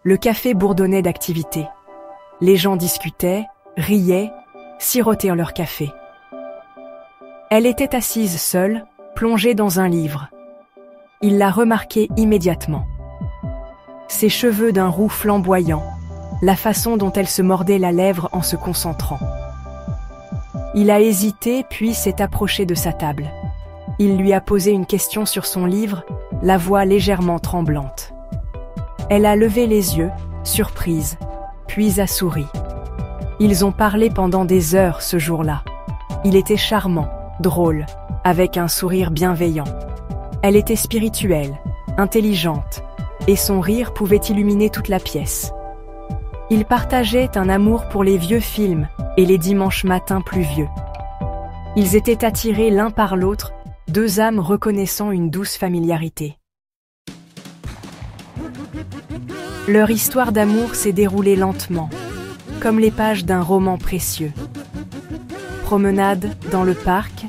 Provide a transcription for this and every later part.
Le café bourdonnait d'activité. Les gens discutaient, riaient, sirotaient leur café. Elle était assise seule, plongée dans un livre. Il l'a remarqué immédiatement. Ses cheveux d'un roux flamboyant, la façon dont elle se mordait la lèvre en se concentrant. Il a hésité puis s'est approché de sa table. Il lui a posé une question sur son livre, la voix légèrement tremblante. Elle a levé les yeux, surprise, puis a souri. Ils ont parlé pendant des heures ce jour-là. Il était charmant, drôle, avec un sourire bienveillant. Elle était spirituelle, intelligente, et son rire pouvait illuminer toute la pièce. Ils partageaient un amour pour les vieux films et les dimanches matins pluvieux. Ils étaient attirés l'un par l'autre, deux âmes reconnaissant une douce familiarité. Leur histoire d'amour s'est déroulée lentement, comme les pages d'un roman précieux. Promenade dans le parc,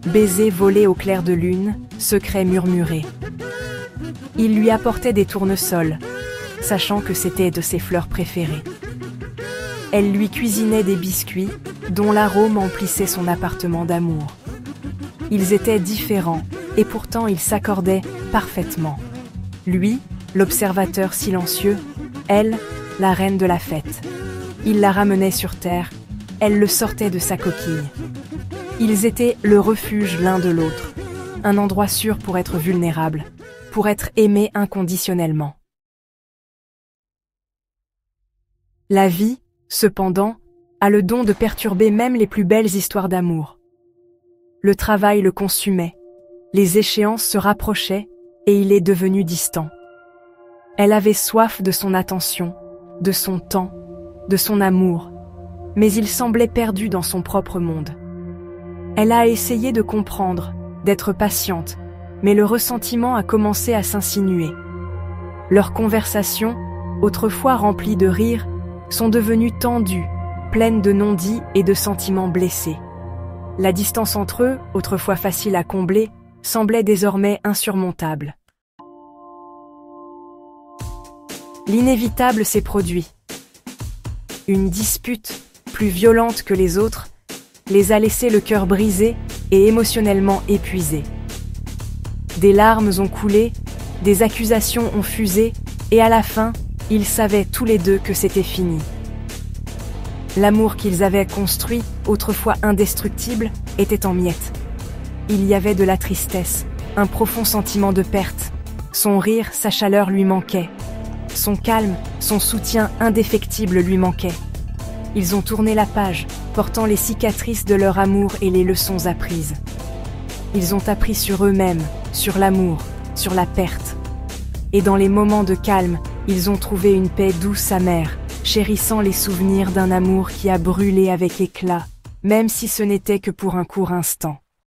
baisers volés au clair de lune, secrets murmurés. Il lui apportait des tournesols, sachant que c'était de ses fleurs préférées. Elle lui cuisinait des biscuits, dont l'arôme emplissait son appartement d'amour. Ils étaient différents, et pourtant ils s'accordaient parfaitement. Lui, l'observateur silencieux, elle, la reine de la fête. Il la ramenait sur terre, elle le sortait de sa coquille. Ils étaient le refuge l'un de l'autre, un endroit sûr pour être vulnérable, pour être aimé inconditionnellement. La vie, cependant, a le don de perturber même les plus belles histoires d'amour. Le travail le consumait, les échéances se rapprochaient et il est devenu distant. Elle avait soif de son attention, de son temps, de son amour, mais il semblait perdu dans son propre monde. Elle a essayé de comprendre, d'être patiente, mais le ressentiment a commencé à s'insinuer. Leurs conversations, autrefois remplies de rires, sont devenues tendues, pleines de non-dits et de sentiments blessés. La distance entre eux, autrefois facile à combler, semblait désormais insurmontable. L'inévitable s'est produit. Une dispute, plus violente que les autres, les a laissés le cœur brisé et émotionnellement épuisés. Des larmes ont coulé, des accusations ont fusé, et à la fin, ils savaient tous les deux que c'était fini. L'amour qu'ils avaient construit, autrefois indestructible, était en miettes. Il y avait de la tristesse, un profond sentiment de perte. Son rire, sa chaleur lui manquaient. Son calme, son soutien indéfectible lui manquaient. Ils ont tourné la page, portant les cicatrices de leur amour et les leçons apprises. Ils ont appris sur eux-mêmes, sur l'amour, sur la perte. Et dans les moments de calme, ils ont trouvé une paix douce amère, chérissant les souvenirs d'un amour qui a brûlé avec éclat, même si ce n'était que pour un court instant.